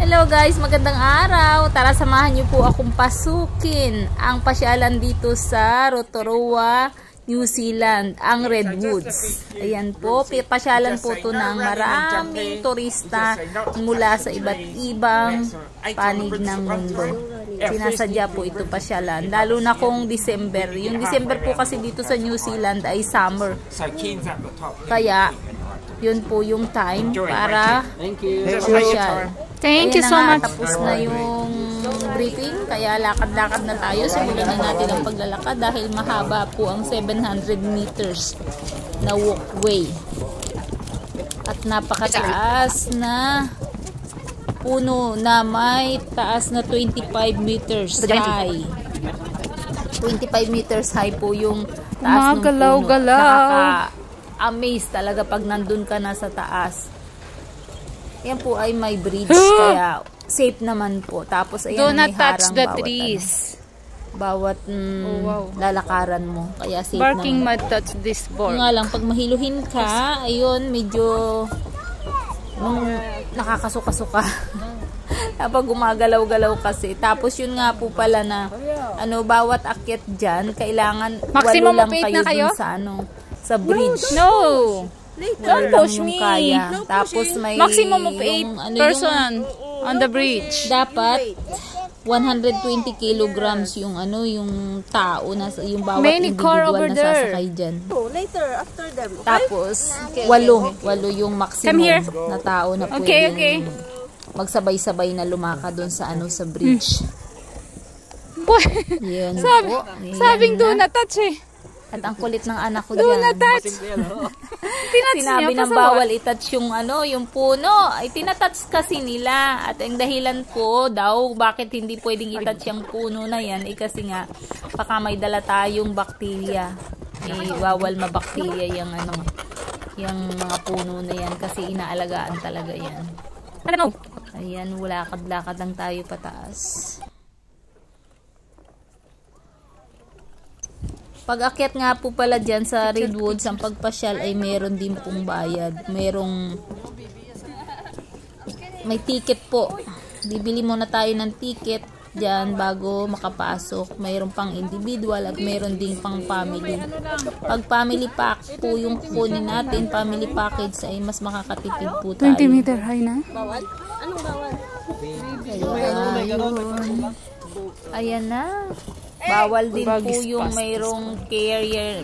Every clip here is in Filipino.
Hello guys, magandang araw. Tara samahan niyo po akong pasukin ang pasyalan dito sa Rotorua, New Zealand, ang Redwoods. Ayan po, pasyalan po ito ng maraming turista mula sa iba't ibang panig ng mundo. Sinasadya po ito pasyalan, lalo na kung December. Yung December po kasi dito sa New Zealand ay summer. Kaya, yun po yung time para pasyal. Thank you so much. Tapos na yung briefing, kaya lakad-lakad na tayo. Simulan na natin ang paglalakad dahil mahaba po ang 700 meters na walkway. At napakataas na puno na may taas na 25 meters high. 25 meters high po yung taas ng puno. Nakaka-amaze talaga pag nandun ka na sa taas. Yan po ay may bridge, kaya safe naman po. Tapos ayan, do not may touch harang the bawat, trees. Bawat lalakaran mo. Kaya safe Barking naman. might touch this board. Yung nga lang, pag mahiluhin ka, ayun, medyo nakakasuka-suka. Kapag gumagalaw-galaw kasi. Tapos yun nga po pala na bawat akyat dyan, kailangan maximum 8 lang na kayo sa sa bridge. No! Don't push me. Kaya. Tapos may maximum of 8 person on the bridge. Dapat 120 kilograms yung yung tao na yung bawat many car individual over na there. sasakay diyan. Later after them. Okay? Tapos 8 yung maximum na tao na pwedeng magsabay-sabay na lumakad doon sa sa bridge. Yan po. Sabing do not touch eh. At ang kulit ng anak ko do diyan. not touch. Sinabi ng bawal i-touch yung yung puno. Ay tinatouch kasi nila. At ang dahilan po daw bakit hindi pwedeng i-touch yung puno na yan kasi nga baka may dala tayong bakterya. Bawal mabakterya yung yung mga puno na yan kasi inaalagaan talaga yan. Ayan, lakad-lakad lang tayo pataas. Pag-akyat nga po pala dyan sa Redwoods, ang pagpasyal ay meron din pong bayad. May ticket po. Bibili muna tayo ng ticket dyan bago makapasok. Mayroon pang individual at mayroon din pang family. Pag family pack po yung kukunin natin, family package ay mas makakatipid po tayo. 20 meter high na? Bawal? Anong bawal? Ayan na. Bawal din po yung mayroong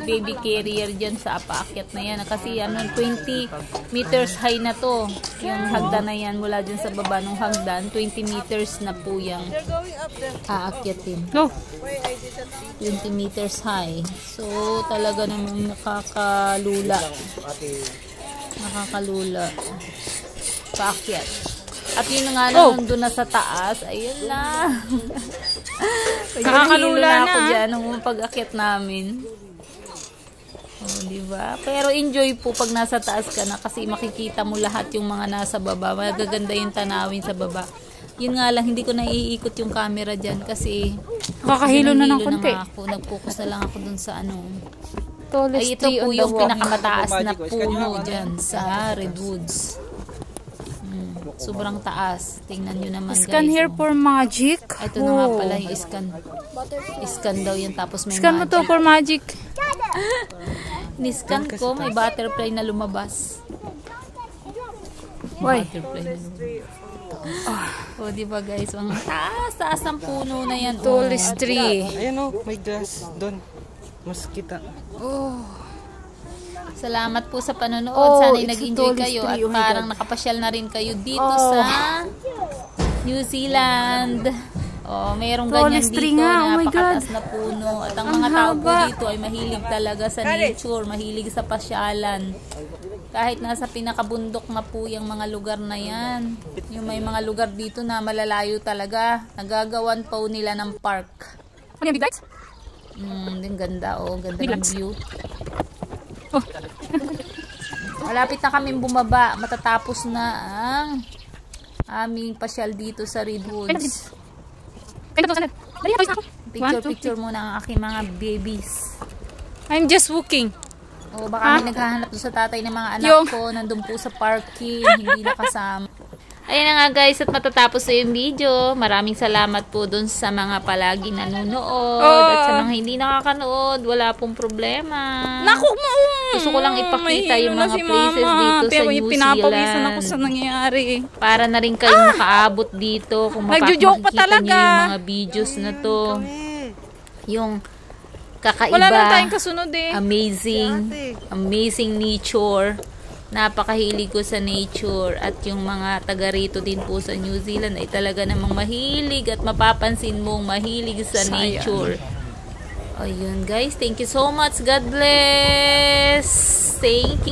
baby carrier dyan sa paakyat na yan. Kasi 20 meters high na to. Yung hagdan na yan mula dyan sa baba ng hagdan. 20 meters na po yung aakyatin. 20 meters high. So, talaga namang nakakalula. Paakyat. At yun nga nandun na sa taas. Ayun na. Nakakalula na ako dyan nung pag-akyat namin. Diba? Pero enjoy po pag nasa taas ka na kasi makikita mo lahat yung mga nasa baba. Magaganda yung tanawin sa baba. Yun nga lang, hindi ko naiikot yung camera dyan kasi nakakahilo na ng konti. Nag-focus na lang ako dun sa Tallest ito po yung pinakamataas na puno dyan sa Redwoods. Sobrang taas. Tingnan nyo naman guys. Scan here for magic. Ito na nga pala yung scan. Scan daw yan tapos may scan magic. mo to for magic. Ni-scan ko, may butterfly na lumabas. Butterfly na lumabas. Diba guys, ang taas ang puno na yan. Tallest tree. Ayan may grass doon. Mas kita. Salamat po sa panonood. Sana'y nag-enjoy kayo at parang nakapasyal na rin kayo dito sa New Zealand. Mayroong ganyan dito na napakataas na puno. At ang mga tao po dito ay mahilig talaga sa nature, mahilig sa pasyalan. Kahit nasa pinakabundok na po yung mga lugar na yan. Yung may mga lugar dito na malalayo talaga. Nagagawan po nila ng park. Ano yung big lights? Din ganda ganda ng view. Malapit na kami bumaba. Matatapos na ang aming pasyal dito sa Redwoods. Picture muna ang aking mga babies. I'm just walking. O baka may naghahanap doon sa tatay ng mga anak ko. Nandun po sa parking. Hindi nakasama. Ayan na nga guys, at matatapos na yung video. Maraming salamat po dun sa mga palaging nanonood. At sa mga hindi nakakanood, wala pong problema. Naku mo! Gusto ko lang ipakita yung mga places dito sa New pinapawisan ako Zealand. sa nangyayari. Para na rin kayong makaabot dito. Kung Nagjo-joke pa makikita talaga. nyo yung mga videos na to. Yung kakaiba. Wala lang tayong kasunod eh. Amazing nature. Napakahilig ko sa nature at yung mga taga rito din po sa New Zealand ay talaga namang mahilig at mapapansin mong mahilig sa nature. Ayun guys, thank you so much. God bless. Thank you.